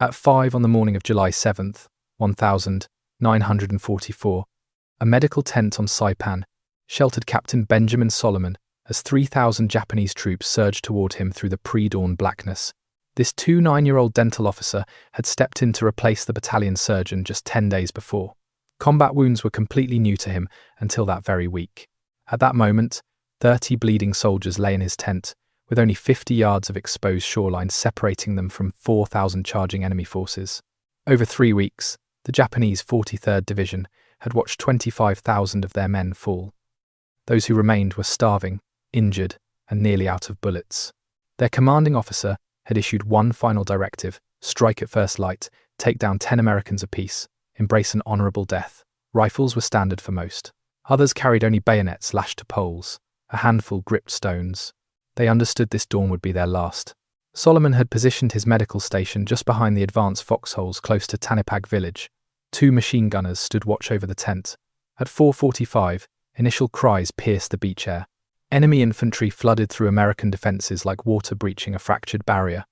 At 5 on the morning of July 7th, 1944, a medical tent on Saipan sheltered Captain Benjamin Salomon as 3,000 Japanese troops surged toward him through the pre-dawn blackness. This 29-year-old dental officer had stepped in to replace the battalion surgeon just 10 days before. Combat wounds were completely new to him until that very week. At that moment, 30 bleeding soldiers lay in his tent, with only 50 yards of exposed shoreline separating them from 4,000 charging enemy forces. Over 3 weeks, the Japanese 43rd Division had watched 25,000 of their men fall. Those who remained were starving, injured, and nearly out of bullets. Their commanding officer had issued one final directive: strike at first light, take down 10 Americans apiece, embrace an honourable death. Rifles were standard for most. Others carried only bayonets lashed to poles. A handful gripped stones. They understood this dawn would be their last. Salomon had positioned his medical station just behind the advance foxholes close to Tanipag village. 2 machine gunners stood watch over the tent. At 4:45, initial cries pierced the beach air. Enemy infantry flooded through American defences like water breaching a fractured barrier.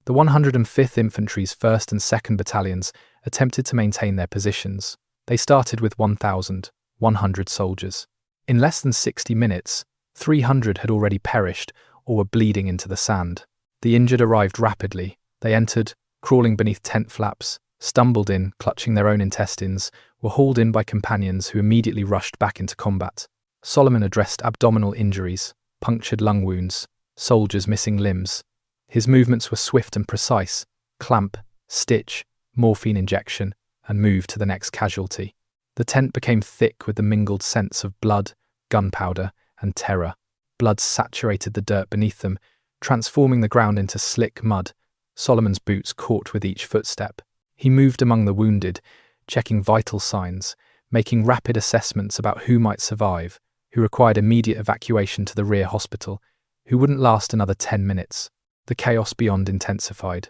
The 105th Infantry's 1st and 2nd Battalions attempted to maintain their positions. They started with 1,100 soldiers. In less than 60 minutes, 300 had already perished or were bleeding into the sand. The injured arrived rapidly. They entered, crawling beneath tent flaps, stumbled in, clutching their own intestines, were hauled in by companions who immediately rushed back into combat. Salomon addressed abdominal injuries, punctured lung wounds, soldiers missing limbs. His movements were swift and precise: clamp, stitch, morphine injection, and move to the next casualty. The tent became thick with the mingled scents of blood, gunpowder, and terror. Blood saturated the dirt beneath them, transforming the ground into slick mud. Solomon's boots caught with each footstep. He moved among the wounded, checking vital signs, making rapid assessments about who might survive, who required immediate evacuation to the rear hospital, who wouldn't last another 10 minutes. The chaos beyond intensified.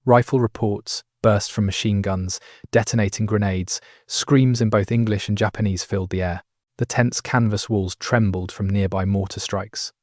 Rifle reports burst from machine guns, detonating grenades. Screams in both English and Japanese filled the air. The tent's canvas walls trembled from nearby mortar strikes.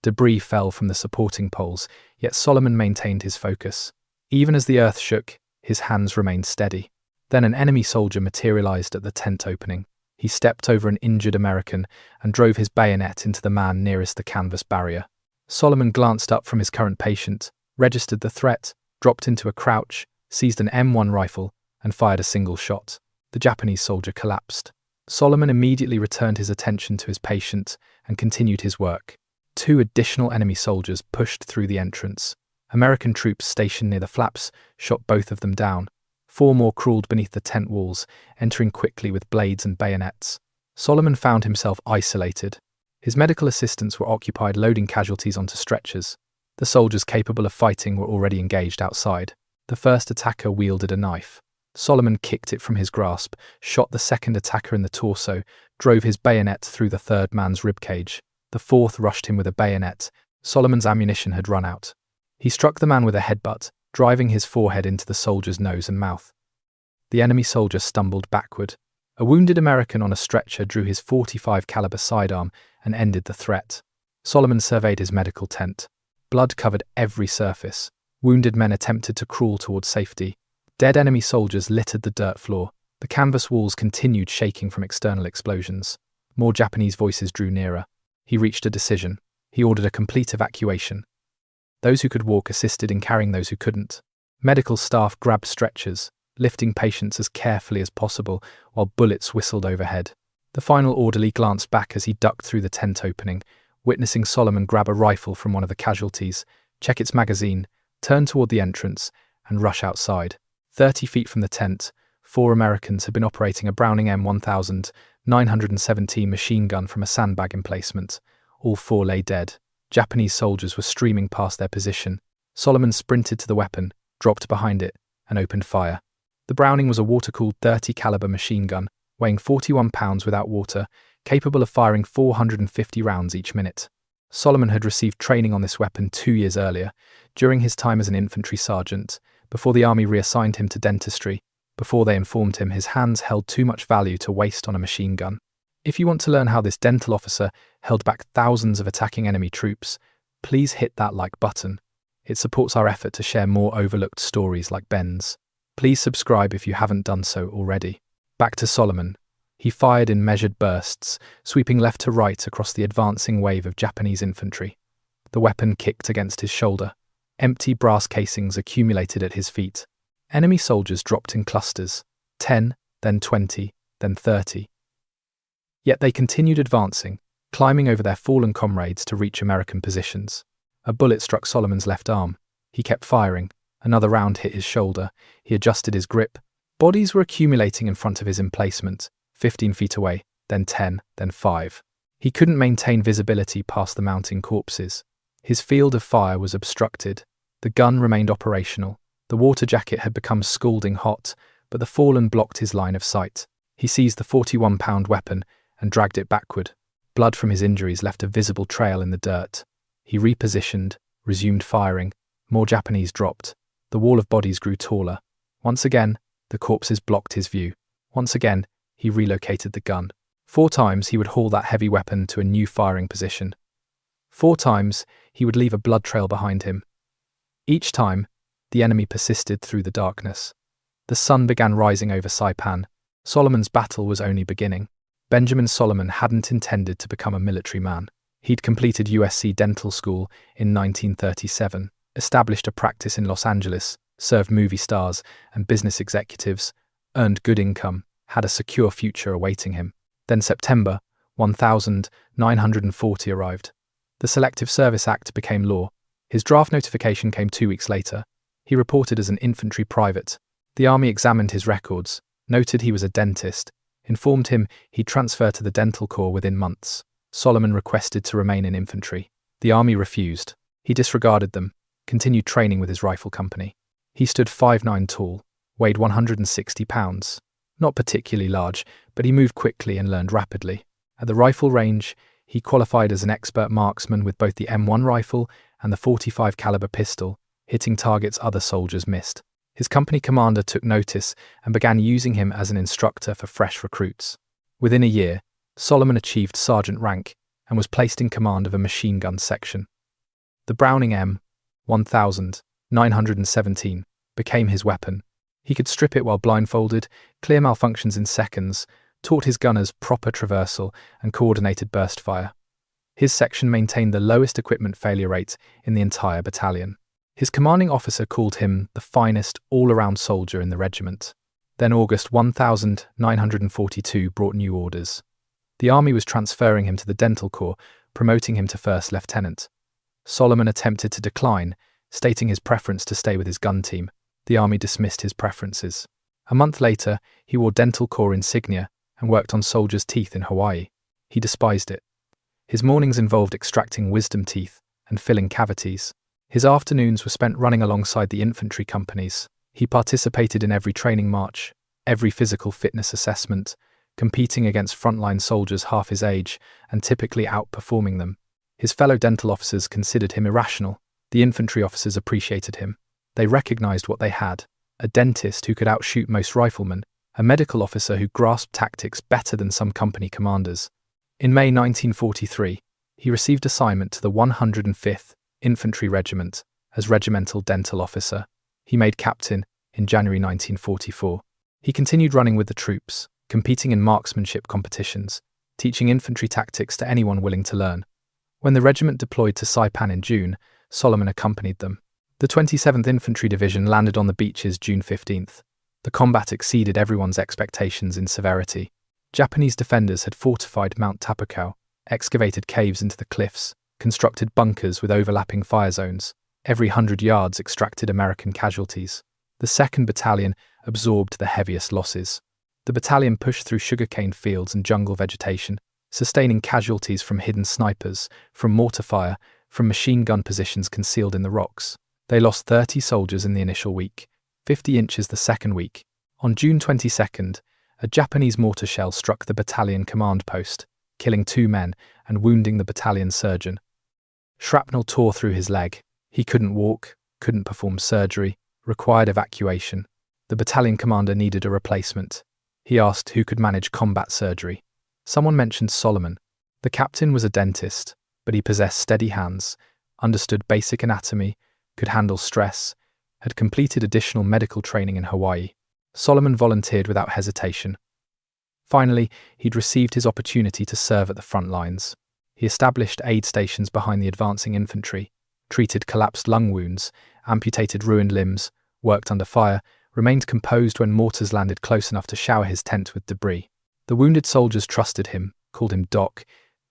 Debris fell from the supporting poles, yet Salomon maintained his focus. Even as the earth shook, his hands remained steady. Then an enemy soldier materialized at the tent opening. He stepped over an injured American and drove his bayonet into the man nearest the canvas barrier. Salomon glanced up from his current patient, registered the threat, dropped into a crouch, seized an M1 rifle, and fired a single shot. The Japanese soldier collapsed. Salomon immediately returned his attention to his patient and continued his work. 2 additional enemy soldiers pushed through the entrance. American troops stationed near the flaps shot both of them down. 4 more crawled beneath the tent walls, entering quickly with blades and bayonets. Salomon found himself isolated. His medical assistants were occupied loading casualties onto stretchers. The soldiers capable of fighting were already engaged outside. The first attacker wielded a knife. Salomon kicked it from his grasp, shot the second attacker in the torso, drove his bayonet through the third man's ribcage. The fourth rushed him with a bayonet. Solomon's ammunition had run out. He struck the man with a headbutt, driving his forehead into the soldier's nose and mouth. The enemy soldier stumbled backward. A wounded American on a stretcher drew his .45 caliber sidearm and ended the threat. Salomon surveyed his medical tent. Blood covered every surface. Wounded men attempted to crawl towards safety. Dead enemy soldiers littered the dirt floor. The canvas walls continued shaking from external explosions. More Japanese voices drew nearer. He reached a decision. He ordered a complete evacuation. Those who could walk assisted in carrying those who couldn't. Medical staff grabbed stretchers, lifting patients as carefully as possible while bullets whistled overhead. The final orderly glanced back as he ducked through the tent opening, witnessing Salomon grab a rifle from one of the casualties, check its magazine, turn toward the entrance, and rush outside. 30 feet from the tent, 4 Americans had been operating a Browning M1917 machine gun from a sandbag emplacement. All 4 lay dead. Japanese soldiers were streaming past their position. Salomon sprinted to the weapon, dropped behind it, and opened fire. The Browning was a water-cooled 30 caliber machine gun, weighing 41 pounds without water, capable of firing 450 rounds each minute. Salomon had received training on this weapon 2 years earlier, during his time as an infantry sergeant, before the army reassigned him to dentistry, before they informed him his hands held too much value to waste on a machine gun. If you want to learn how this dental officer held back thousands of attacking enemy troops, please hit that like button. It supports our effort to share more overlooked stories like Ben's. Please subscribe if you haven't done so already. Back to Salomon. He fired in measured bursts, sweeping left to right across the advancing wave of Japanese infantry. The weapon kicked against his shoulder. Empty brass casings accumulated at his feet. Enemy soldiers dropped in clusters, 10, then 20, then 30. Yet they continued advancing, climbing over their fallen comrades to reach American positions. A bullet struck Solomon's left arm. He kept firing. Another round hit his shoulder. He adjusted his grip. Bodies were accumulating in front of his emplacement, 15 feet away, then 10, then 5. He couldn't maintain visibility past the mounting corpses. His field of fire was obstructed. The gun remained operational. The water jacket had become scalding hot, but the fallen blocked his line of sight. He seized the 41-pound weapon and dragged it backward. Blood from his injuries left a visible trail in the dirt. He repositioned, resumed firing. More Japanese dropped. The wall of bodies grew taller. Once again, the corpses blocked his view. Once again, he relocated the gun. 4 times he would haul that heavy weapon to a new firing position. 4 times he would leave a blood trail behind him. Each time, the enemy persisted through the darkness. The sun began rising over Saipan. Solomon's battle was only beginning. Benjamin Salomon hadn't intended to become a military man. He'd completed USC dental school in 1937, established a practice in Los Angeles, served movie stars and business executives, earned good income, had a secure future awaiting him. Then September 1940 arrived. The Selective Service Act became law. His draft notification came 2 weeks later. He reported as an infantry private. The army examined his records, noted he was a dentist, informed him he'd transfer to the dental corps within months. Salomon requested to remain in infantry. The army refused. He disregarded them, continued training with his rifle company. He stood 5'9" tall, weighed 160 pounds. Not particularly large, but he moved quickly and learned rapidly. At the rifle range, he qualified as an expert marksman with both the M1 rifle and the .45 caliber pistol, hitting targets other soldiers missed. His company commander took notice and began using him as an instructor for fresh recruits. Within a year, Salomon achieved sergeant rank and was placed in command of a machine gun section. The Browning M1917 became his weapon. He could strip it while blindfolded, clear malfunctions in seconds, taught his gunners proper traversal and coordinated burst fire. His section maintained the lowest equipment failure rate in the entire battalion. His commanding officer called him the finest all-around soldier in the regiment. Then August 1942 brought new orders. The army was transferring him to the dental corps, promoting him to first lieutenant. Salomon attempted to decline, stating his preference to stay with his gun team. The army dismissed his preferences. A month later, he wore dental corps insignia and worked on soldiers' teeth in Hawaii. He despised it. His mornings involved extracting wisdom teeth and filling cavities. His afternoons were spent running alongside the infantry companies. He participated in every training march, every physical fitness assessment, competing against frontline soldiers half his age and typically outperforming them. His fellow dental officers considered him irrational. The infantry officers appreciated him. They recognized what they had: a dentist who could outshoot most riflemen, a medical officer who grasped tactics better than some company commanders. In May 1943, he received assignment to the 105th Infantry Regiment as regimental dental officer. He made captain in January 1944. He continued running with the troops, competing in marksmanship competitions, teaching infantry tactics to anyone willing to learn. When the regiment deployed to Saipan in June, Salomon accompanied them. The 27th Infantry Division landed on the beaches June 15th. The combat exceeded everyone's expectations in severity. Japanese defenders had fortified Mount Tapukau, excavated caves into the cliffs, constructed bunkers with overlapping fire zones. Every 100 yards extracted American casualties. The 2nd Battalion absorbed the heaviest losses. The battalion pushed through sugarcane fields and jungle vegetation, sustaining casualties from hidden snipers, from mortar fire, from machine gun positions concealed in the rocks. They lost 30 soldiers in the initial week, 50 inches the second week. On June 22nd, a Japanese mortar shell struck the battalion command post, killing 2 men and wounding the battalion surgeon. Shrapnel tore through his leg. He couldn't walk, couldn't perform surgery, required evacuation. The battalion commander needed a replacement. He asked who could manage combat surgery. Someone mentioned Salomon. The captain was a dentist, but he possessed steady hands, understood basic anatomy, could handle stress, had completed additional medical training in Hawaii. Salomon volunteered without hesitation. Finally, he'd received his opportunity to serve at the front lines. He established aid stations behind the advancing infantry, treated collapsed lung wounds, amputated ruined limbs, worked under fire, remained composed when mortars landed close enough to shower his tent with debris. The wounded soldiers trusted him, called him Doc,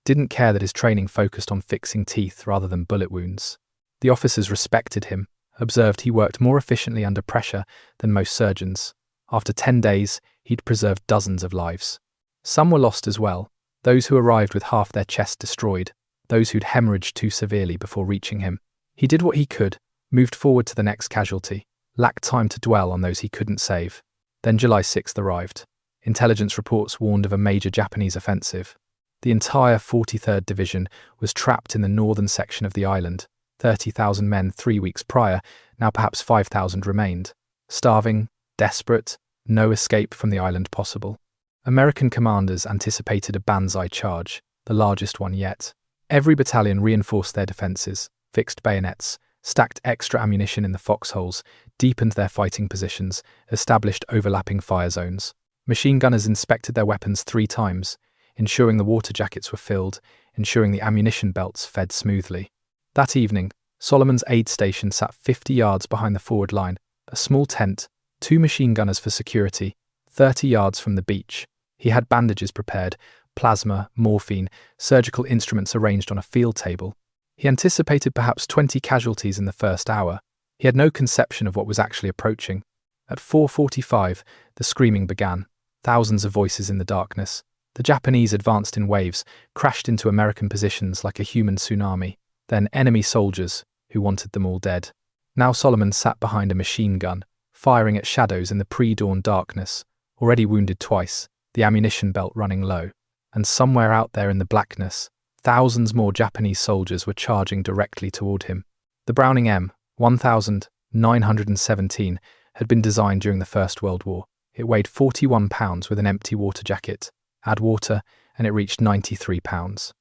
didn't care that his training focused on fixing teeth rather than bullet wounds. The officers respected him, observed he worked more efficiently under pressure than most surgeons. After 10 days, he'd preserved dozens of lives. Some were lost as well, those who arrived with half their chest destroyed, those who'd hemorrhaged too severely before reaching him. He did what he could, moved forward to the next casualty, lacked time to dwell on those he couldn't save. Then July 6th arrived. Intelligence reports warned of a major Japanese offensive. The entire 43rd Division was trapped in the northern section of the island. 30,000 men 3 weeks prior, now perhaps 5,000 remained. Starving, desperate, no escape from the island possible. American commanders anticipated a banzai charge, the largest one yet. Every battalion reinforced their defences, fixed bayonets, stacked extra ammunition in the foxholes, deepened their fighting positions, established overlapping fire zones. Machine gunners inspected their weapons 3 times, ensuring the water jackets were filled, ensuring the ammunition belts fed smoothly. That evening, Solomon's aid station sat 50 yards behind the forward line, a small tent, 2 machine gunners for security, 30 yards from the beach. He had bandages prepared, plasma, morphine, surgical instruments arranged on a field table. He anticipated perhaps 20 casualties in the first hour. He had no conception of what was actually approaching. At 4:45, the screaming began. Thousands of voices in the darkness. The Japanese advanced in waves, crashed into American positions like a human tsunami. Then enemy soldiers, who wanted them all dead. Now Salomon sat behind a machine gun, firing at shadows in the pre-dawn darkness, already wounded twice, the ammunition belt running low. And somewhere out there in the blackness, thousands more Japanese soldiers were charging directly toward him. The Browning M1917 had been designed during the First World War. It weighed 41 pounds with an empty water jacket. Add water, and it reached 93 pounds.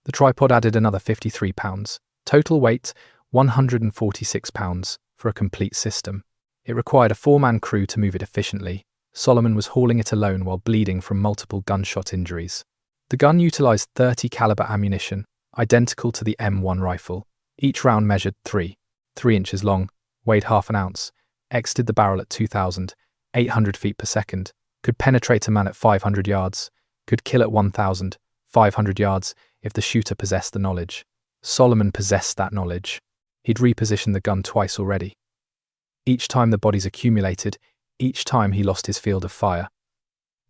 The tripod added another 53 pounds. Total weight, 146 pounds, for a complete system. It required a 4-man crew to move it efficiently. Salomon was hauling it alone while bleeding from multiple gunshot injuries. The gun utilized 30 caliber ammunition, identical to the M1 rifle. Each round measured 3 inches long, weighed half an ounce, exited the barrel at 2,800 feet per second, could penetrate a man at 500 yards, could kill at 1,500 yards if the shooter possessed the knowledge. Salomon possessed that knowledge. He'd repositioned the gun twice already. Each time the bodies accumulated, each time he lost his field of fire.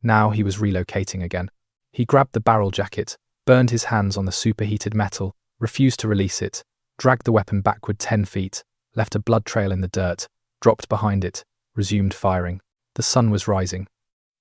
Now he was relocating again. He grabbed the barrel jacket, burned his hands on the superheated metal, refused to release it, dragged the weapon backward 10 feet, left a blood trail in the dirt, dropped behind it, resumed firing. The sun was rising.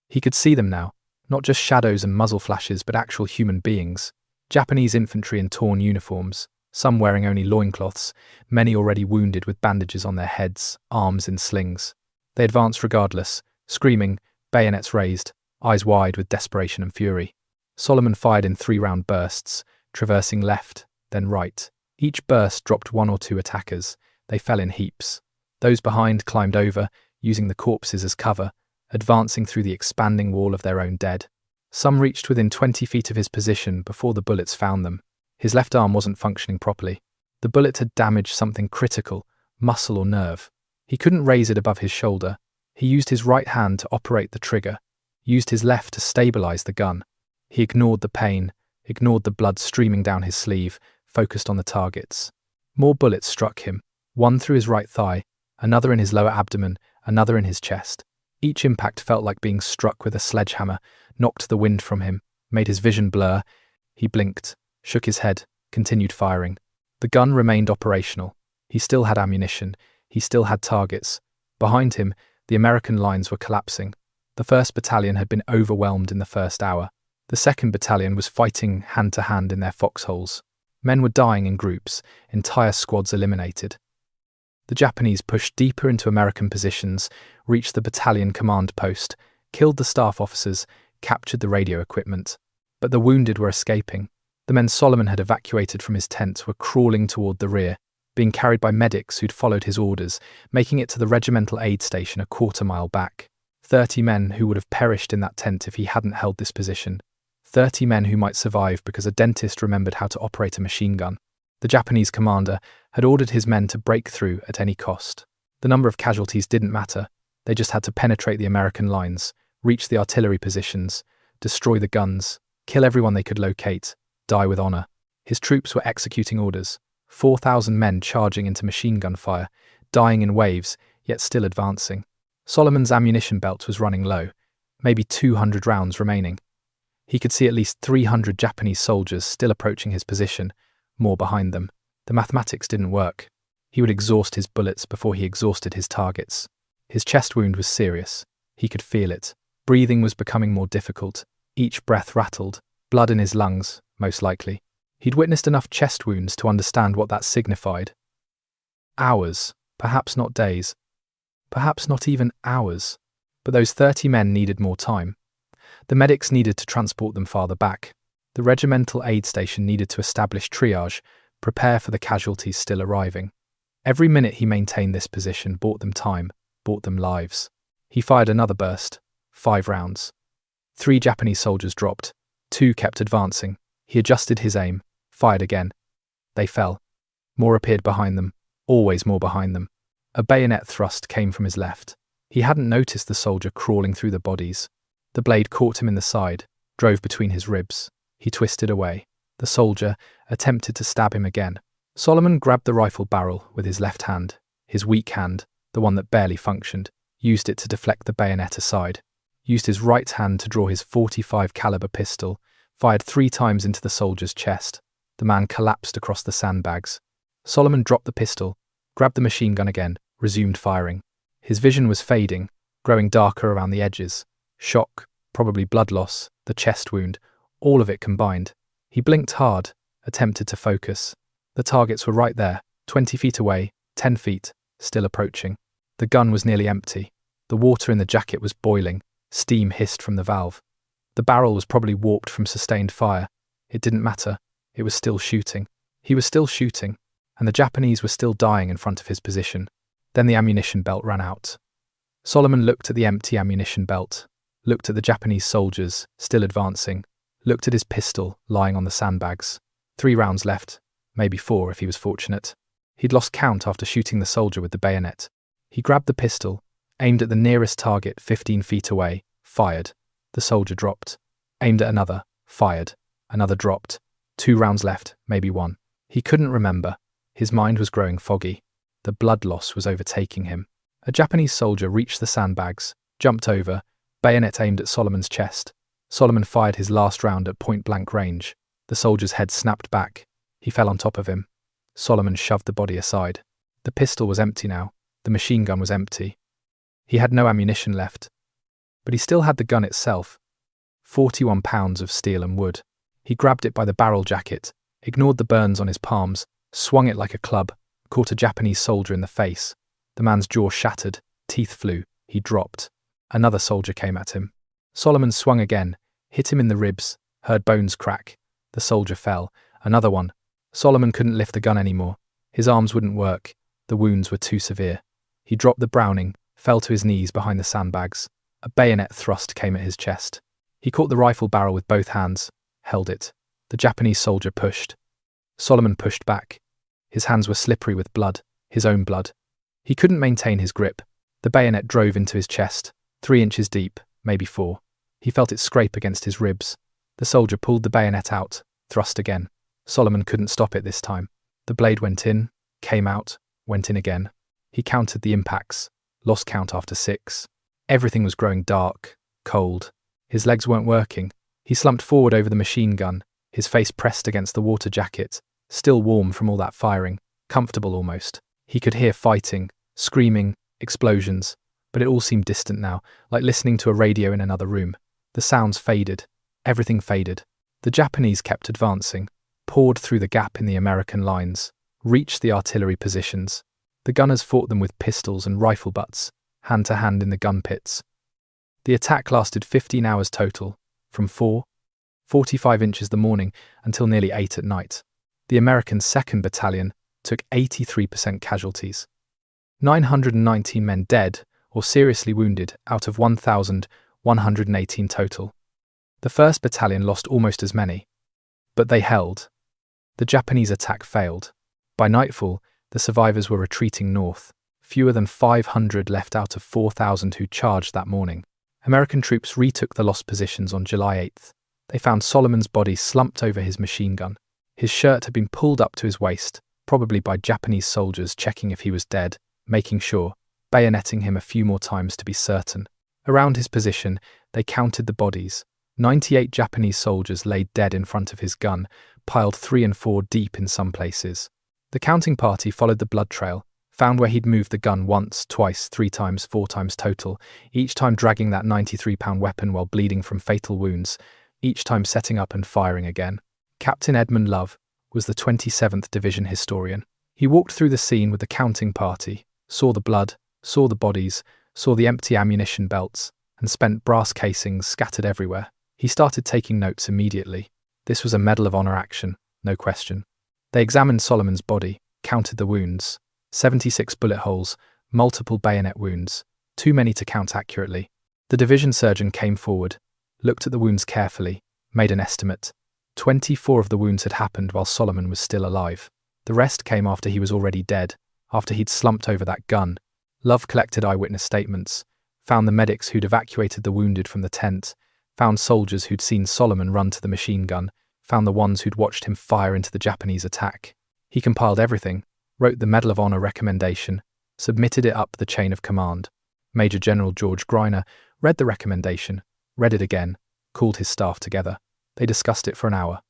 He could see them now, not just shadows and muzzle flashes but actual human beings. Japanese infantry in torn uniforms, some wearing only loincloths, many already wounded with bandages on their heads, arms in slings. They advanced regardless, screaming, bayonets raised, eyes wide with desperation and fury. Salomon fired in 3-round bursts, traversing left, then right. Each burst dropped 1 or 2 attackers. They fell in heaps. Those behind climbed over, using the corpses as cover, advancing through the expanding wall of their own dead. Some reached within 20 feet of his position before the bullets found them. His left arm wasn't functioning properly. The bullet had damaged something critical, muscle or nerve. He couldn't raise it above his shoulder. He used his right hand to operate the trigger, used his left to stabilize the gun. He ignored the pain, ignored the blood streaming down his sleeve, focused on the targets. More bullets struck him, one through his right thigh, another in his lower abdomen, another in his chest. Each impact felt like being struck with a sledgehammer, knocked the wind from him, made his vision blur. He blinked, shook his head, continued firing. The gun remained operational. He still had ammunition. He still had targets. Behind him, the American lines were collapsing. The 1st Battalion had been overwhelmed in the first hour. The 2nd Battalion was fighting hand-to-hand in their foxholes. Men were dying in groups, entire squads eliminated. The Japanese pushed deeper into American positions, reached the battalion command post, killed the staff officers, captured the radio equipment. But the wounded were escaping. The men Salomon had evacuated from his tent were crawling toward the rear. being carried by medics who'd followed his orders, making it to the regimental aid station a quarter-mile back. 30 men who would have perished in that tent if he hadn't held this position. 30 men who might survive because a dentist remembered how to operate a machine gun. The Japanese commander had ordered his men to break through at any cost. The number of casualties didn't matter. They just had to penetrate the American lines, reach the artillery positions, destroy the guns, kill everyone they could locate, die with honor. His troops were executing orders. 4,000 men charging into machine gun fire, dying in waves, yet still advancing. Solomon's ammunition belt was running low, maybe 200 rounds remaining. He could see at least 300 Japanese soldiers still approaching his position, more behind them. The mathematics didn't work. He would exhaust his bullets before he exhausted his targets. His chest wound was serious. He could feel it. Breathing was becoming more difficult. Each breath rattled. Blood in his lungs, most likely. He'd witnessed enough chest wounds to understand what that signified. Hours, perhaps not days. Perhaps not even hours. But those 30 men needed more time. The medics needed to transport them farther back. The regimental aid station needed to establish triage, prepare for the casualties still arriving. Every minute he maintained this position bought them time, bought them lives. He fired another burst. 5 rounds. 3 Japanese soldiers dropped. 2 kept advancing. He adjusted his aim, fired again. They fell. More appeared behind them, always more behind them. A bayonet thrust came from his left. He hadn't noticed the soldier crawling through the bodies. The blade caught him in the side, drove between his ribs. He twisted away. The soldier attempted to stab him again. Salomon grabbed the rifle barrel with his left hand. His weak hand, the one that barely functioned, used it to deflect the bayonet aside. Used his right hand to draw his .45 caliber pistol, fired 3 times into the soldier's chest. The man collapsed across the sandbags. Salomon dropped the pistol, grabbed the machine gun again, resumed firing. His vision was fading, growing darker around the edges. Shock, probably blood loss, the chest wound, all of it combined. He blinked hard, attempted to focus. The targets were right there, 20 feet away, 10 feet, still approaching. The gun was nearly empty. The water in the jacket was boiling. Steam hissed from the valve. The barrel was probably warped from sustained fire. It didn't matter. It was still shooting. He was still shooting, and the Japanese were still dying in front of his position. Then the ammunition belt ran out. Salomon looked at the empty ammunition belt, looked at the Japanese soldiers, still advancing, looked at his pistol lying on the sandbags. 3 rounds left, maybe 4 if he was fortunate. He'd lost count after shooting the soldier with the bayonet. He grabbed the pistol, aimed at the nearest target 15 feet away, fired. The soldier dropped. Aimed at another, fired. Another dropped. 2 rounds left, maybe 1. He couldn't remember. His mind was growing foggy. The blood loss was overtaking him. A Japanese soldier reached the sandbags, jumped over, bayonet aimed at Solomon's chest. Salomon fired his last round at point-blank range. The soldier's head snapped back. He fell on top of him. Salomon shoved the body aside. The pistol was empty now. The machine gun was empty. He had no ammunition left. But he still had the gun itself. 41 pounds of steel and wood. He grabbed it by the barrel jacket, ignored the burns on his palms, swung it like a club, caught a Japanese soldier in the face. The man's jaw shattered, teeth flew, he dropped. Another soldier came at him. Salomon swung again, hit him in the ribs, heard bones crack. The soldier fell. Another one. Salomon couldn't lift the gun anymore. His arms wouldn't work. The wounds were too severe. He dropped the Browning, fell to his knees behind the sandbags. A bayonet thrust came at his chest. He caught the rifle barrel with both hands, held it. The Japanese soldier pushed. Salomon pushed back. His hands were slippery with blood, his own blood. He couldn't maintain his grip. The bayonet drove into his chest, 3 inches deep, maybe 4. He felt it scrape against his ribs. The soldier pulled the bayonet out, thrust again. Salomon couldn't stop it this time. The blade went in, came out, went in again. He counted the impacts, lost count after 6. Everything was growing dark, cold. His legs weren't working. He slumped forward over the machine gun, his face pressed against the water jacket, still warm from all that firing, comfortable almost. He could hear fighting, screaming, explosions, but it all seemed distant now, like listening to a radio in another room. The sounds faded. Everything faded. The Japanese kept advancing, poured through the gap in the American lines, reached the artillery positions. The gunners fought them with pistols and rifle butts, hand to hand in the gun pits. The attack lasted 15 hours total, from 4:45 the morning until nearly 8 at night. The American 2nd Battalion, took 83% casualties. 919 men dead or seriously wounded out of 1,118 total. The 1st Battalion lost almost as many. But they held. The Japanese attack failed. By nightfall, the survivors were retreating north, fewer than 500 left out of 4,000 who charged that morning. American troops retook the lost positions on July 8th. They found Solomon's body slumped over his machine gun. His shirt had been pulled up to his waist, probably by Japanese soldiers checking if he was dead, making sure, bayoneting him a few more times to be certain. Around his position, they counted the bodies. 98 Japanese soldiers laid dead in front of his gun, piled 3 and 4 deep in some places. The counting party followed the blood trail, found where he'd moved the gun once, twice, 3 times, 4 times total, each time dragging that 93-pound weapon while bleeding from fatal wounds, each time setting up and firing again. Captain Edmund Love was the 27th Division historian. He walked through the scene with the counting party, saw the blood, saw the bodies, saw the empty ammunition belts, and spent brass casings scattered everywhere. He started taking notes immediately. This was a Medal of Honor action, no question. They examined Solomon's body, counted the wounds. 76 bullet holes, multiple bayonet wounds, too many to count accurately. The division surgeon came forward, looked at the wounds carefully, made an estimate. 24 of the wounds had happened while Salomon was still alive. The rest came after he was already dead, after he'd slumped over that gun. Love collected eyewitness statements, found the medics who'd evacuated the wounded from the tent, found soldiers who'd seen Salomon run to the machine gun, found the ones who'd watched him fire into the Japanese attack. He compiled everything, wrote the Medal of Honor recommendation, submitted it up the chain of command. Major General George Greiner read the recommendation, read it again, called his staff together. They discussed it for an hour.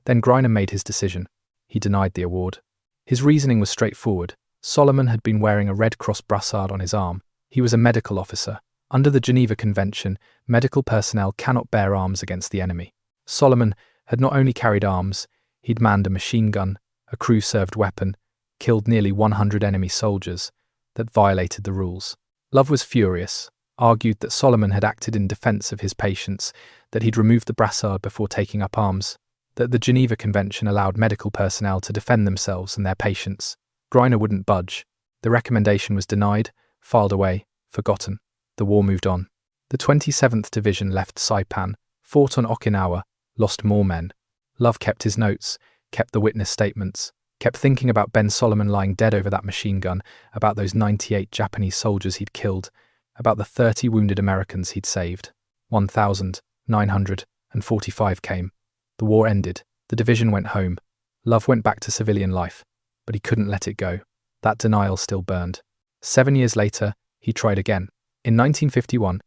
Then Greiner made his decision. He denied the award. His reasoning was straightforward. Salomon had been wearing a Red Cross brassard on his arm. He was a medical officer. Under the Geneva Convention, medical personnel cannot bear arms against the enemy. Salomon had not only carried arms, he'd manned a machine gun, a crew-served weapon, killed nearly 100 enemy soldiers that violated the rules. Love was furious, argued that Salomon had acted in defense of his patients, that he'd removed the brassard before taking up arms, that the Geneva Convention allowed medical personnel to defend themselves and their patients. Greiner wouldn't budge. The recommendation was denied, filed away, forgotten. The war moved on. The 27th Division left Saipan, fought on Okinawa, lost more men. Love kept his notes, kept the witness statements, kept thinking about Ben Salomon lying dead over that machine gun, about those 98 Japanese soldiers he'd killed, about the 30 wounded Americans he'd saved. 1,945 came. The war ended. The division went home. Love went back to civilian life, but he couldn't let it go. That denial still burned. 7 years later, he tried again. In 1951,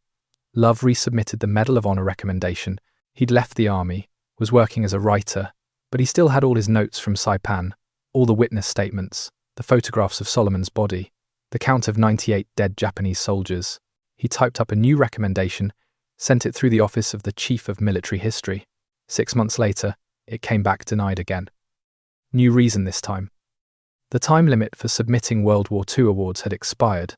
Love resubmitted the Medal of Honor recommendation. He'd left the army, was working as a writer, but he still had all his notes from Saipan, all the witness statements, the photographs of Solomon's body, the count of 98 dead Japanese soldiers. He typed up a new recommendation, sent it through the office of the Chief of Military History. 6 months later, it came back denied again. New reason this time. The time limit for submitting World War II awards had expired.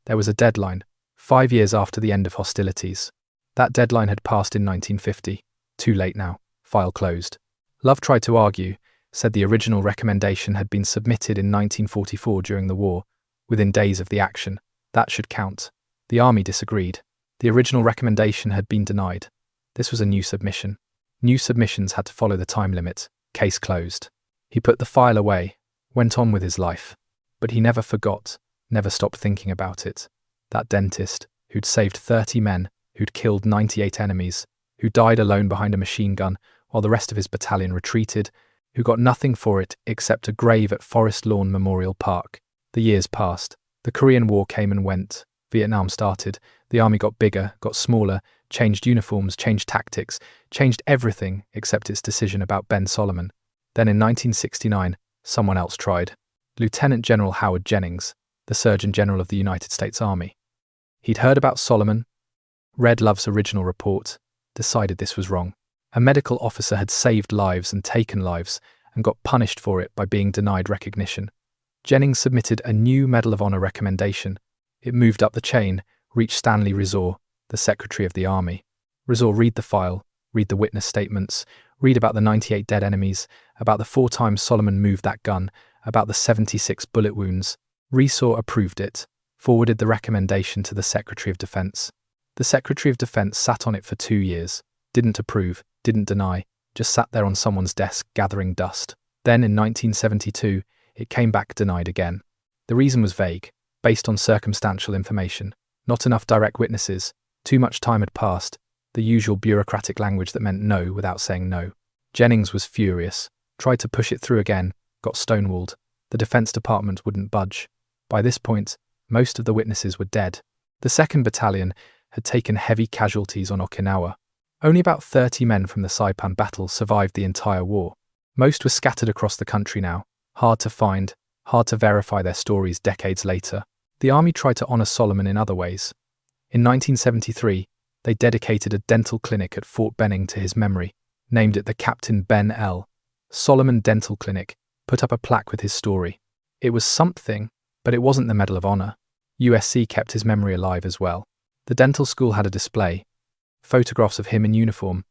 There was a deadline, 5 years after the end of hostilities. That deadline had passed in 1950. Too late now. File closed. Love tried to argue, said the original recommendation had been submitted in 1944 during the war, within days of the action. That should count. The army disagreed. The original recommendation had been denied. This was a new submission. New submissions had to follow the time limit. Case closed. He put the file away, went on with his life. But he never forgot, never stopped thinking about it. That dentist, who'd saved 30 men, who'd killed 98 enemies, who died alone behind a machine gun while the rest of his battalion retreated, who got nothing for it except a grave at Forest Lawn Memorial Park. The years passed. The Korean War came and went. Vietnam started. The army got bigger, got smaller, changed uniforms, changed tactics, changed everything except its decision about Ben Salomon. Then in 1969, someone else tried. Lieutenant General Howard Jennings, the Surgeon General of the United States Army. He'd heard about Salomon, read Love's original report, decided this was wrong. A medical officer had saved lives and taken lives and got punished for it by being denied recognition. Jennings submitted a new Medal of Honor recommendation. It moved up the chain, reached Stanley Resor, the Secretary of the Army. Resor read the file, read the witness statements, read about the 98 dead enemies, about the 4 times Salomon moved that gun, about the 76 bullet wounds. Resor approved it, forwarded the recommendation to the Secretary of Defense. The Secretary of Defense sat on it for 2 years, didn't approve, didn't deny, just sat there on someone's desk gathering dust. Then in 1972, it came back denied again. The reason was vague, based on circumstantial information, not enough direct witnesses, too much time had passed, the usual bureaucratic language that meant no without saying no. Jennings was furious, tried to push it through again, got stonewalled. The Defense Department wouldn't budge. By this point, most of the witnesses were dead. The 2nd Battalion had taken heavy casualties on Okinawa. Only about 30 men from the Saipan battle survived the entire war. Most were scattered across the country now, hard to find, hard to verify their stories decades later. The army tried to honor Salomon in other ways. In 1973, they dedicated a dental clinic at Fort Benning to his memory, named it the Captain Ben L. Salomon Dental Clinic, put up a plaque with his story. It was something, but it wasn't the Medal of Honor. USC kept his memory alive as well. The dental school had a display, photographs of him in uniform,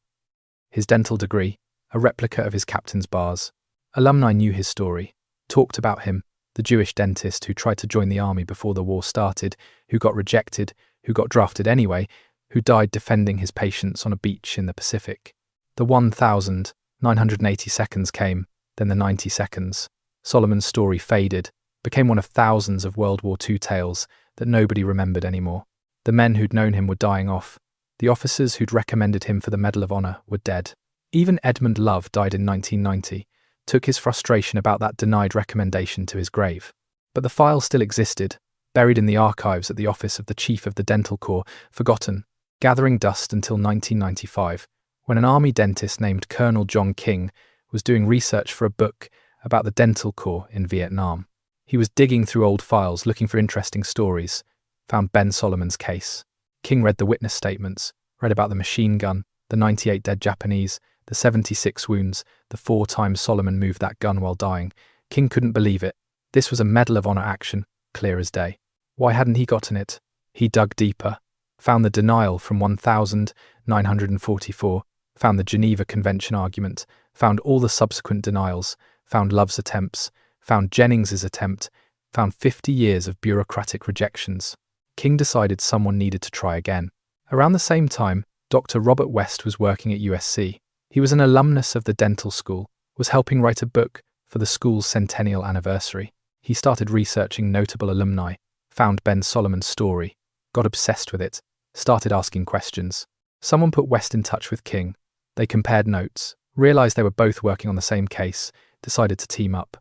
his dental degree, a replica of his captain's bars. Alumni knew his story, talked about him, the Jewish dentist who tried to join the army before the war started, who got rejected, who got drafted anyway, who died defending his patients on a beach in the Pacific. The 1,980 seconds came, then the 90 seconds. Solomon's story faded, became one of thousands of World War II tales that nobody remembered anymore. The men who'd known him were dying off. The officers who'd recommended him for the Medal of Honor were dead. Even Edmund Love died in 1990, took his frustration about that denied recommendation to his grave. But the file still existed, buried in the archives at the office of the Chief of the Dental Corps, forgotten, gathering dust until 1995, when an army dentist named Colonel John King was doing research for a book about the dental corps in Vietnam. He was digging through old files looking for interesting stories, found Ben Solomon's case. King read the witness statements, read about the machine gun, the 98 dead Japanese, the 76 wounds, the 4 times Salomon moved that gun while dying. King couldn't believe it. This was a Medal of Honor action, clear as day. Why hadn't he gotten it? He dug deeper, found the denial from 1944, found the Geneva Convention argument, found all the subsequent denials, found Love's attempts, found Jennings's attempt, found 50 years of bureaucratic rejections. King decided someone needed to try again. Around the same time, Dr. Robert West was working at USC. He was an alumnus of the dental school, was helping write a book for the school's centennial anniversary. He started researching notable alumni, found Ben Solomon's story, got obsessed with it, started asking questions. Someone put West in touch with King. They compared notes, realized they were both working on the same case, decided to team up.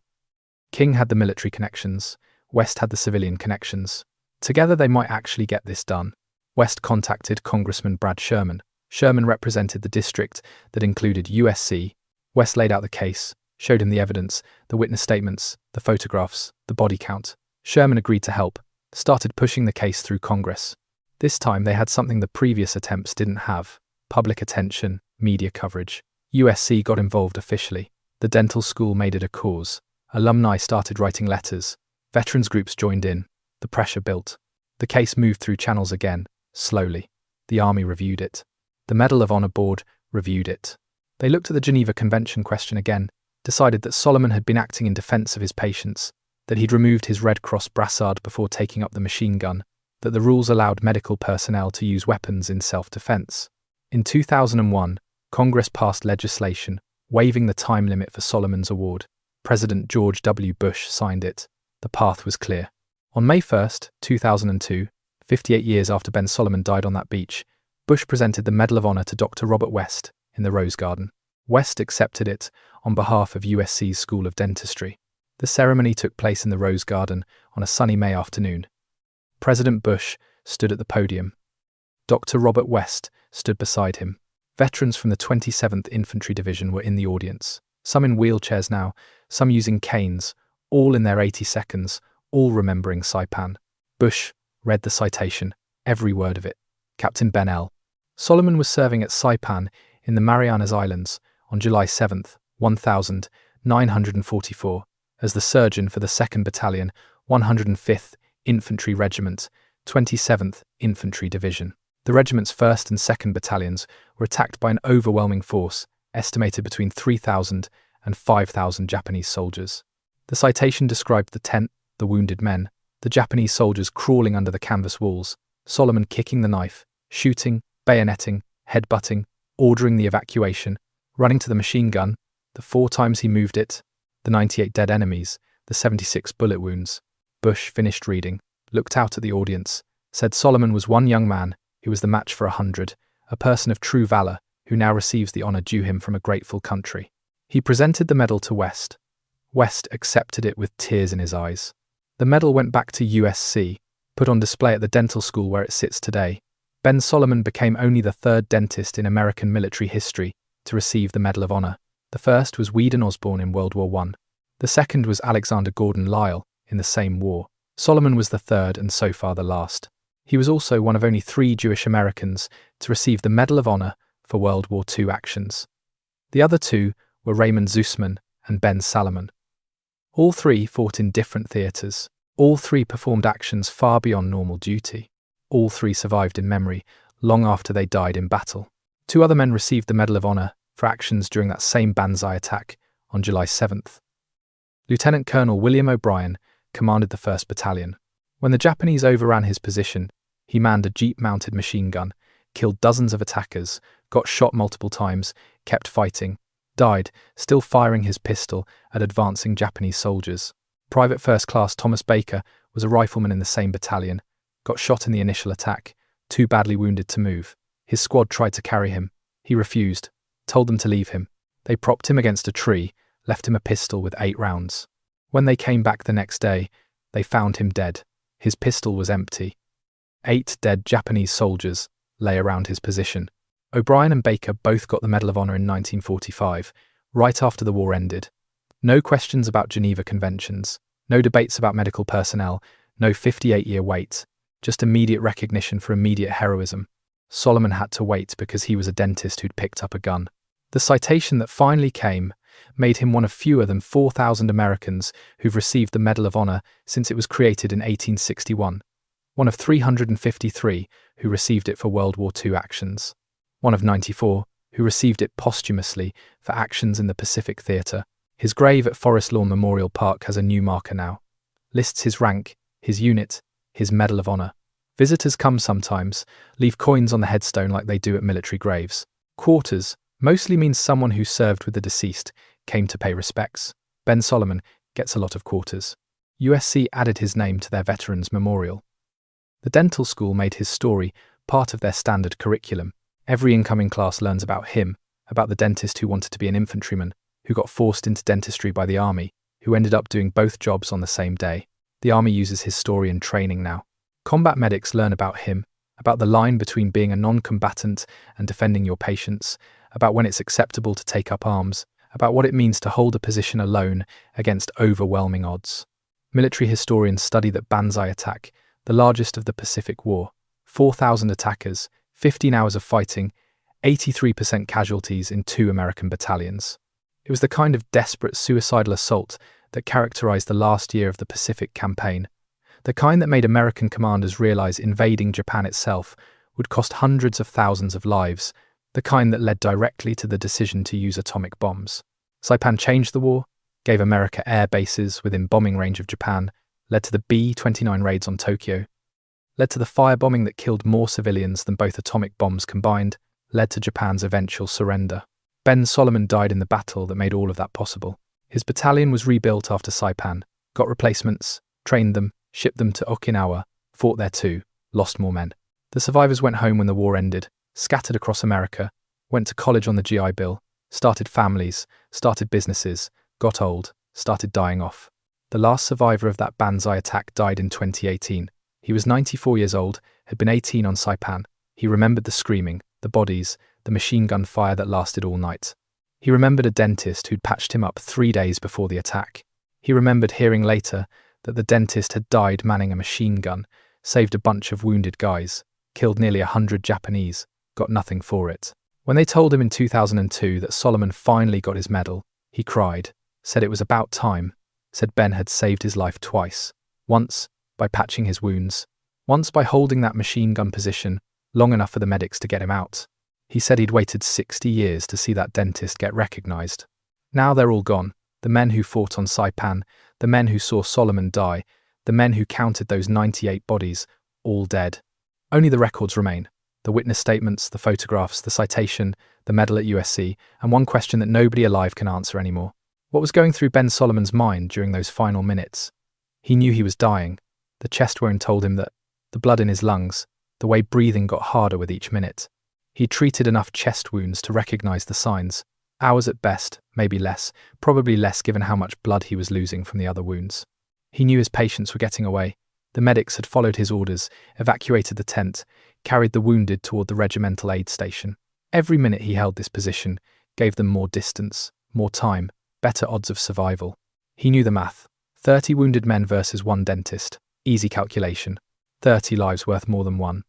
King had the military connections, West had the civilian connections. Together they might actually get this done. West contacted Congressman Brad Sherman. Sherman represented the district that included USC. West laid out the case, showed him the evidence, the witness statements, the photographs, the body count. Sherman agreed to help, started pushing the case through Congress. This time they had something the previous attempts didn't have: public attention, media coverage. USC got involved officially. The dental school made it a cause. Alumni started writing letters. Veterans groups joined in. The pressure built. The case moved through channels again, slowly. The Army reviewed it. The Medal of Honor Board reviewed it. They looked at the Geneva Convention question again, decided that Salomon had been acting in defense of his patients, that he'd removed his Red Cross brassard before taking up the machine gun, that the rules allowed medical personnel to use weapons in self-defense. In 2001, Congress passed legislation waiving the time limit for Solomon's award. President George W. Bush signed it. The path was clear. On May 1, 2002, 58 years after Ben Salomon died on that beach, Bush presented the Medal of Honor to Dr. Robert West in the Rose Garden. West accepted it on behalf of USC's School of Dentistry. The ceremony took place in the Rose Garden on a sunny May afternoon. President Bush stood at the podium. Dr. Robert West stood beside him. Veterans from the 27th Infantry Division were in the audience, some in wheelchairs now, some using canes, all in their 80 seconds, all remembering Saipan. Bush read the citation, every word of it. Captain Ben L. Salomon was serving at Saipan in the Marianas Islands on July 7, 1944, as the surgeon for the 2nd Battalion, 105th Infantry Regiment, 27th Infantry Division. The regiment's 1st and 2nd Battalions were attacked by an overwhelming force, estimated between 3,000 and 5,000 Japanese soldiers. The citation described the tent, the wounded men, the Japanese soldiers crawling under the canvas walls, Salomon kicking the knife, shooting, bayoneting, headbutting, ordering the evacuation, running to the machine gun, the 4 times he moved it, the 98 dead enemies, the 76 bullet wounds. Bush finished reading, looked out at the audience, said Salomon was one young man who was the match for 100, a person of true valor who now receives the honor due him from a grateful country. He presented the medal to West. West accepted it with tears in his eyes. The medal went back to USC, put on display at the dental school where it sits today. Ben Salomon became only the 3rd dentist in American military history to receive the Medal of Honor. The first was Weedon Osborne in World War I. The second was Alexander Gordon Lisle in the same war. Salomon was the 3rd and so far the last. He was also one of only 3 Jewish Americans to receive the Medal of Honor for World War II actions. The other 2 were Raymond Zussman and Ben Salomon. All 3 fought in different theaters. All 3 performed actions far beyond normal duty. All 3 survived in memory long after they died in battle. 2 other men received the Medal of Honor for actions during that same banzai attack on July 7th. Lieutenant Colonel William O'Brien commanded the 1st Battalion. When the Japanese overran his position, he manned a jeep-mounted machine gun, killed dozens of attackers, got shot multiple times, kept fighting, died, still firing his pistol at advancing Japanese soldiers. Private First Class Thomas Baker was a rifleman in the same battalion, got shot in the initial attack, too badly wounded to move. His squad tried to carry him. He refused, told them to leave him. They propped him against a tree, left him a pistol with 8 rounds. When they came back the next day, they found him dead. His pistol was empty. 8 dead Japanese soldiers lay around his position. O'Brien and Baker both got the Medal of Honor in 1945, right after the war ended. No questions about Geneva Conventions, no debates about medical personnel, no 58-year wait, just immediate recognition for immediate heroism. Salomon had to wait because he was a dentist who'd picked up a gun. The citation that finally came made him one of fewer than 4,000 Americans who've received the Medal of Honor since it was created in 1861, one of 353 who received it for World War II actions, one of 94 who received it posthumously for actions in the Pacific Theater. His grave at Forest Lawn Memorial Park has a new marker now. Lists his rank, his unit, his Medal of Honor. Visitors come sometimes, leave coins on the headstone like they do at military graves. Quarters mostly means someone who served with the deceased came to pay respects. Ben Salomon gets a lot of quarters. USC added his name to their Veterans Memorial. The dental school made his story part of their standard curriculum. Every incoming class learns about him, about the dentist who wanted to be an infantryman, who got forced into dentistry by the army, who ended up doing both jobs on the same day. The army uses his story in training now. Combat medics learn about him, about the line between being a non-combatant and defending your patients, about when it's acceptable to take up arms, about what it means to hold a position alone against overwhelming odds. Military historians study that banzai attack, the largest of the Pacific War, 4,000 attackers, 15 hours of fighting, 83% casualties in 2 American battalions. It was the kind of desperate suicidal assault that characterized the last year of the Pacific Campaign, the kind that made American commanders realize invading Japan itself would cost hundreds of thousands of lives, the kind that led directly to the decision to use atomic bombs. Saipan changed the war, gave America air bases within bombing range of Japan, led to the B-29 raids on Tokyo, led to the firebombing that killed more civilians than both atomic bombs combined, led to Japan's eventual surrender. Ben Salomon died in the battle that made all of that possible. His battalion was rebuilt after Saipan, got replacements, trained them, shipped them to Okinawa, fought there too, lost more men. The survivors went home when the war ended, scattered across America, went to college on the GI Bill, started families, started businesses, got old, started dying off. The last survivor of that banzai attack died in 2018. He was 94 years old, had been 18 on Saipan. He remembered the screaming, the bodies, the machine gun fire that lasted all night. He remembered a dentist who'd patched him up 3 days before the attack. He remembered hearing later that the dentist had died manning a machine gun, saved a bunch of wounded guys, killed nearly 100 Japanese, got nothing for it. When they told him in 2002 that Salomon finally got his medal, he cried, said it was about time, said Ben had saved his life twice. Once, by patching his wounds. Once by holding that machine gun position long enough for the medics to get him out. He said he'd waited 60 years to see that dentist get recognized. Now they're all gone. The men who fought on Saipan, the men who saw Solomon die, the men who counted those 98 bodies, all dead. Only the records remain. The witness statements, the photographs, the citation, the medal at USC, and one question that nobody alive can answer anymore. What was going through Ben Solomon's mind during those final minutes? He knew he was dying. The chest wound told him that, the blood in his lungs, the way breathing got harder with each minute. He treated enough chest wounds to recognize the signs. Hours at best, maybe less, probably less given how much blood he was losing from the other wounds. He knew his patients were getting away. The medics had followed his orders, evacuated the tent, carried the wounded toward the regimental aid station. Every minute he held this position gave them more distance, more time, better odds of survival. He knew the math. 30 wounded men versus 1 dentist. Easy calculation. 30 lives worth more than 1.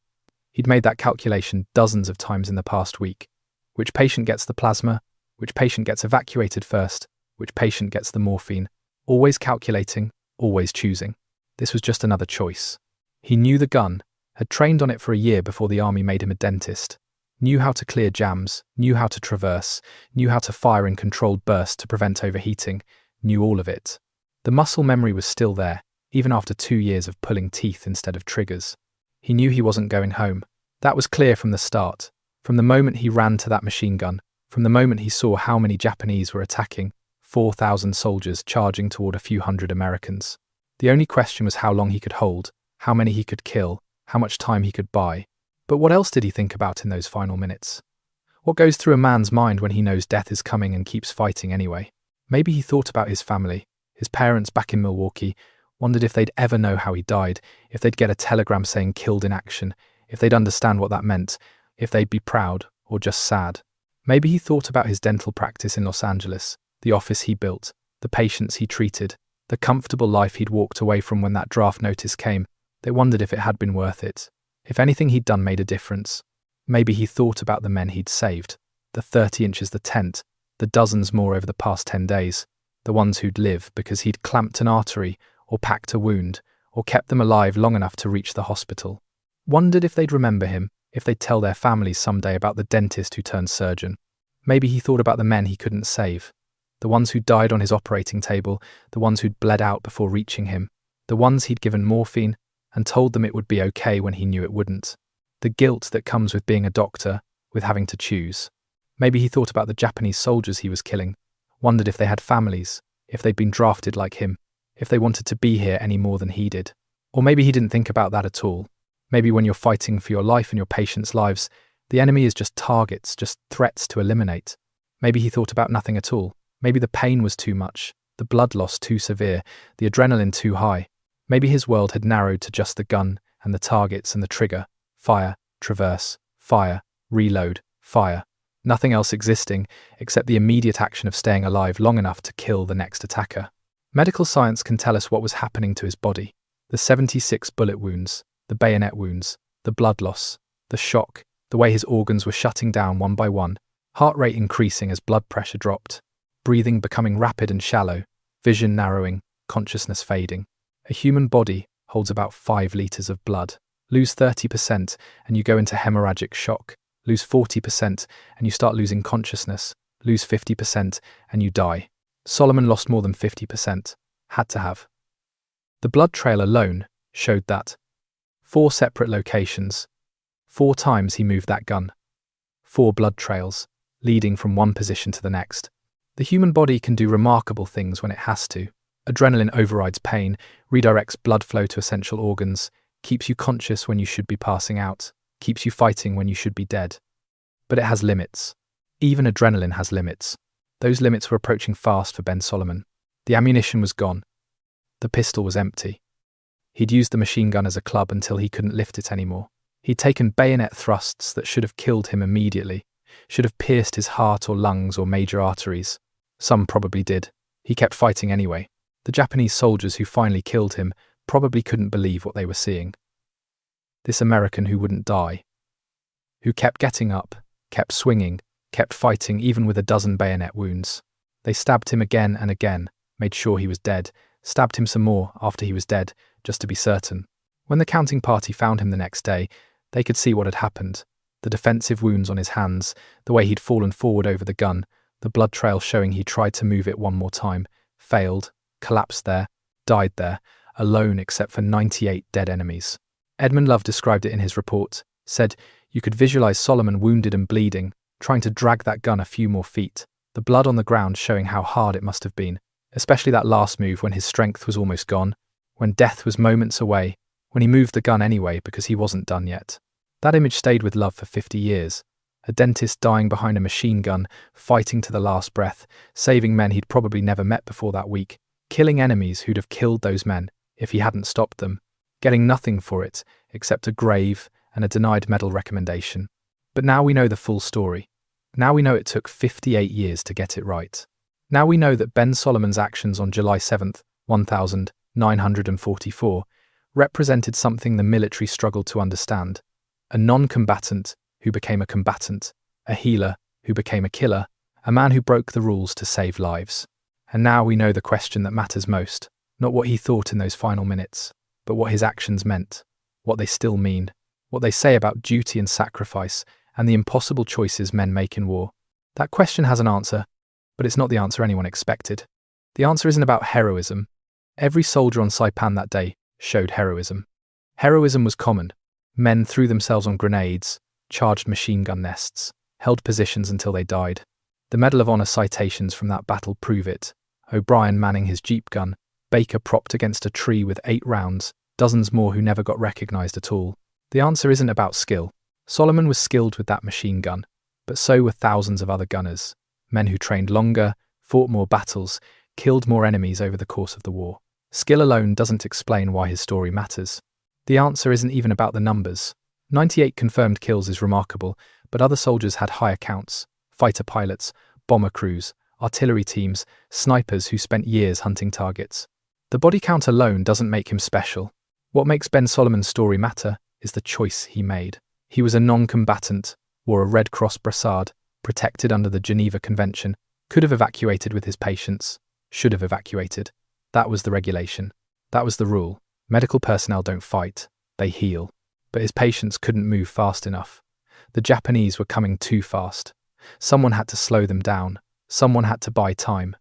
He'd made that calculation dozens of times in the past week. Which patient gets the plasma? Which patient gets evacuated first? Which patient gets the morphine? Always calculating, always choosing. This was just another choice. He knew the gun, had trained on it for a year before the army made him a dentist, knew how to clear jams, knew how to traverse, knew how to fire in controlled bursts to prevent overheating, knew all of it. The muscle memory was still there, even after 2 years of pulling teeth instead of triggers. He knew he wasn't going home. That was clear from the start, from the moment he ran to that machine gun, from the moment he saw how many Japanese were attacking, 4,000 soldiers charging toward a few hundred Americans. The only question was how long he could hold, how many he could kill, how much time he could buy. But what else did he think about in those final minutes? What goes through a man's mind when he knows death is coming and keeps fighting anyway? Maybe he thought about his family, his parents back in Milwaukee, wondered if they'd ever know how he died, if they'd get a telegram saying killed in action, if they'd understand what that meant, if they'd be proud or just sad. Maybe he thought about his dental practice in Los Angeles, the office he built, the patients he treated, the comfortable life he'd walked away from when that draft notice came. They wondered if it had been worth it, if anything he'd done made a difference. Maybe he thought about the men he'd saved, the 30 inches the tent, the dozens more over the past 10 days, the ones who'd live because he'd clamped an artery or packed a wound or kept them alive long enough to reach the hospital. Wondered if they'd remember him, if they'd tell their families someday about the dentist who turned surgeon. Maybe he thought about the men he couldn't save, the ones who died on his operating table, the ones who'd bled out before reaching him, the ones he'd given morphine and told them it would be okay when he knew it wouldn't. The guilt that comes with being a doctor, with having to choose. Maybe he thought about the Japanese soldiers he was killing, wondered if they had families, if they'd been drafted like him, if they wanted to be here any more than he did. Or maybe he didn't think about that at all. Maybe when you're fighting for your life and your patients' lives, the enemy is just targets, just threats to eliminate. Maybe he thought about nothing at all. Maybe the pain was too much, the blood loss too severe, the adrenaline too high. Maybe his world had narrowed to just the gun and the targets and the trigger. Fire, traverse, fire, reload, fire. Nothing else existing except the immediate action of staying alive long enough to kill the next attacker. Medical science can tell us what was happening to his body. The 76 bullet wounds, the bayonet wounds, the blood loss, the shock, the way his organs were shutting down one by one, heart rate increasing as blood pressure dropped, breathing becoming rapid and shallow, vision narrowing, consciousness fading. A human body holds about 5 liters of blood. Lose 30% and you go into hemorrhagic shock. Lose 40% and you start losing consciousness. Lose 50% and you die. Solomon lost more than 50%. Had to have. The blood trail alone showed that. 4 separate locations. 4 times he moved that gun. 4 blood trails, leading from one position to the next. The human body can do remarkable things when it has to. Adrenaline overrides pain, redirects blood flow to essential organs, keeps you conscious when you should be passing out, keeps you fighting when you should be dead. But it has limits. Even adrenaline has limits. Those limits were approaching fast for Ben Salomon. The ammunition was gone. The pistol was empty. He'd used the machine gun as a club until he couldn't lift it anymore. He'd taken bayonet thrusts that should have killed him immediately, should have pierced his heart or lungs or major arteries. Some probably did. He kept fighting anyway. The Japanese soldiers who finally killed him probably couldn't believe what they were seeing. This American who wouldn't die, who kept getting up, kept swinging, kept fighting even with a dozen bayonet wounds. They stabbed him again and again, made sure he was dead, stabbed him some more after he was dead, just to be certain. When the counting party found him the next day, they could see what had happened. The defensive wounds on his hands, the way he'd fallen forward over the gun, the blood trail showing he tried to move it one more time, failed, collapsed there, died there, alone except for 98 dead enemies. Edmund Love described it in his report, said, "You could visualize Salomon wounded and bleeding, trying to drag that gun a few more feet, the blood on the ground showing how hard it must have been, especially that last move when his strength was almost gone, when death was moments away, when he moved the gun anyway because he wasn't done yet." That image stayed with Love for 50 years. A dentist dying behind a machine gun, fighting to the last breath, saving men he'd probably never met before that week, killing enemies who'd have killed those men if he hadn't stopped them, getting nothing for it except a grave and a denied medal recommendation. But now we know the full story. Now we know it took 58 years to get it right. Now we know that Ben Solomon's actions on July 7th, 1944, represented something the military struggled to understand. A non-combatant who became a combatant, a healer who became a killer, a man who broke the rules to save lives. And now we know the question that matters most, not what he thought in those final minutes, but what his actions meant, what they still mean, what they say about duty and sacrifice, and the impossible choices men make in war. That question has an answer, but it's not the answer anyone expected. The answer isn't about heroism. Every soldier on Saipan that day showed heroism. Heroism was common. Men threw themselves on grenades, charged machine gun nests, held positions until they died. The Medal of Honor citations from that battle prove it. O'Brien manning his jeep gun, Baker propped against a tree with 8 rounds, dozens more who never got recognized at all. The answer isn't about skill. Salomon was skilled with that machine gun, but so were thousands of other gunners, men who trained longer, fought more battles, killed more enemies over the course of the war. Skill alone doesn't explain why his story matters. The answer isn't even about the numbers. 98 confirmed kills is remarkable, but other soldiers had higher counts: fighter pilots, bomber crews, artillery teams, snipers who spent years hunting targets. The body count alone doesn't make him special. What makes Ben Solomon's story matter is the choice he made. He was a non-combatant, wore a Red Cross brassard, protected under the Geneva Convention, could have evacuated with his patients, should have evacuated. That was the regulation. That was the rule. Medical personnel don't fight, they heal. But his patients couldn't move fast enough. The Japanese were coming too fast. Someone had to slow them down. Someone had to buy time.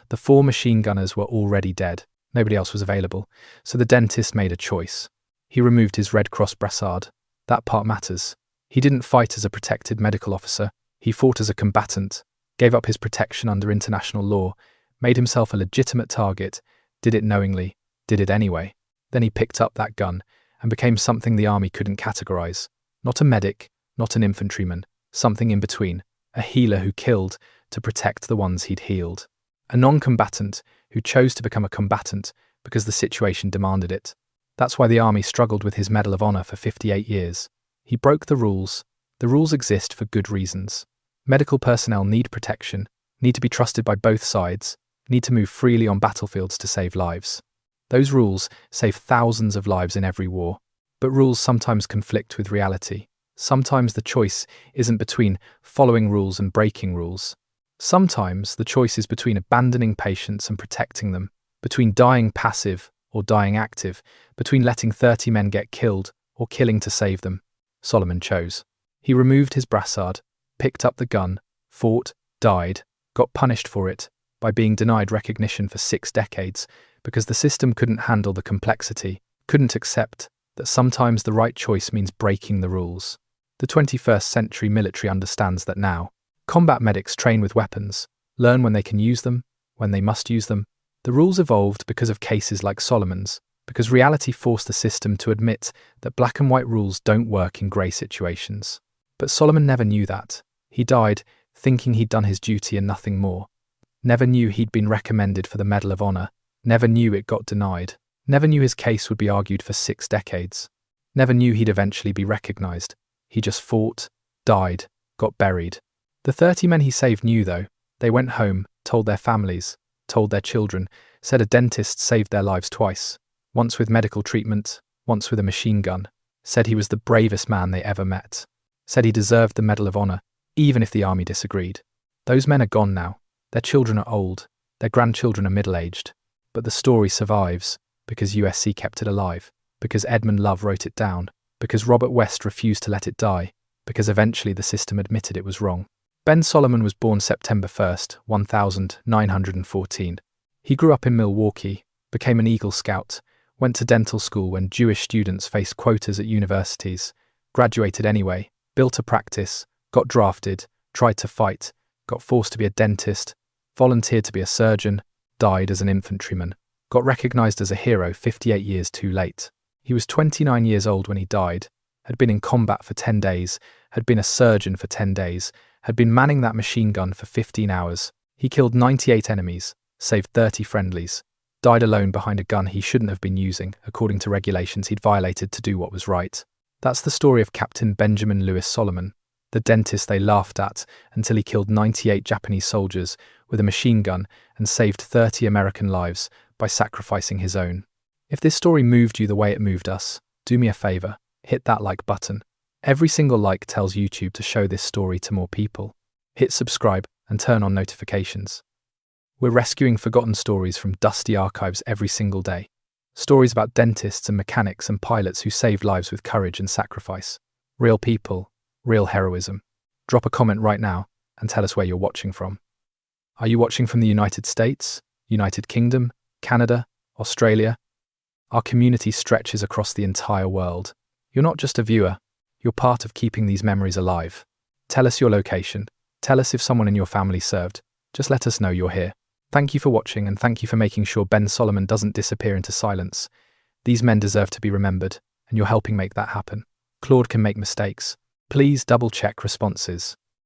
The 4 machine gunners were already dead. Nobody else was available. So the dentist made a choice. He removed his Red Cross brassard. That part matters. He didn't fight as a protected medical officer. He fought as a combatant, gave up his protection under international law, made himself a legitimate target, did it knowingly, did it anyway. Then he picked up that gun and became something the army couldn't categorize. Not a medic, not an infantryman, something in between. A healer who killed to protect the ones he'd healed. A non-combatant who chose to become a combatant because the situation demanded it. That's why the army struggled with his Medal of Honor for 58 years. He broke the rules. The rules exist for good reasons. Medical personnel need protection, need to be trusted by both sides, need to move freely on battlefields to save lives. Those rules save thousands of lives in every war. But rules sometimes conflict with reality. Sometimes the choice isn't between following rules and breaking rules. Sometimes the choice is between abandoning patients and protecting them, between dying passive or dying active, between letting 30 men get killed or killing to save them. Salomon chose. He removed his brassard, picked up the gun, fought, died, got punished for it by being denied recognition for 6 decades because the system couldn't handle the complexity, couldn't accept that sometimes the right choice means breaking the rules. The 21st century military understands that now. Combat medics train with weapons, learn when they can use them, when they must use them. The rules evolved because of cases like Solomon's, because reality forced the system to admit that black and white rules don't work in grey situations. But Salomon never knew that. He died thinking he'd done his duty and nothing more. Never knew he'd been recommended for the Medal of Honor. Never knew it got denied. Never knew his case would be argued for 6 decades. Never knew he'd eventually be recognized. He just fought, died, got buried. The 30 men he saved knew, though. They went home, told their families, told their children, said a dentist saved their lives twice. Once with medical treatment, once with a machine gun. Said he was the bravest man they ever met. Said he deserved the Medal of Honor, even if the army disagreed. Those men are gone now. Their children are old. Their grandchildren are middle-aged. But the story survives, because USC kept it alive, because Edmund Love wrote it down, because Robert West refused to let it die, because eventually the system admitted it was wrong. Ben Salomon was born September 1st, 1914. He grew up in Milwaukee, became an Eagle Scout, went to dental school when Jewish students faced quotas at universities, graduated anyway, built a practice, got drafted, tried to fight, got forced to be a dentist, volunteered to be a surgeon, died as an infantryman, got recognized as a hero 58 years too late. He was 29 years old when he died, had been in combat for 10 days, had been a surgeon for 10 days, had been manning that machine gun for 15 hours. He killed 98 enemies, saved 30 friendlies, died alone behind a gun he shouldn't have been using, according to regulations he'd violated to do what was right. That's the story of Captain Benjamin Louis Salomon, the dentist they laughed at until he killed 98 Japanese soldiers with a machine gun and saved 30 American lives by sacrificing his own. If this story moved you the way it moved us, do me a favor, hit that like button. Every single like tells YouTube to show this story to more people. Hit subscribe and turn on notifications. We're rescuing forgotten stories from dusty archives every single day. Stories about dentists and mechanics and pilots who saved lives with courage and sacrifice. Real people, real heroism. Drop a comment right now and tell us where you're watching from. Are you watching from the United States, United Kingdom, Canada, Australia? Our community stretches across the entire world. You're not just a viewer, you're part of keeping these memories alive. Tell us your location. Tell us if someone in your family served. Just let us know you're here. Thank you for watching, and thank you for making sure Ben Salomon doesn't disappear into silence. These men deserve to be remembered, and you're helping make that happen. Claude can make mistakes. Please double-check responses.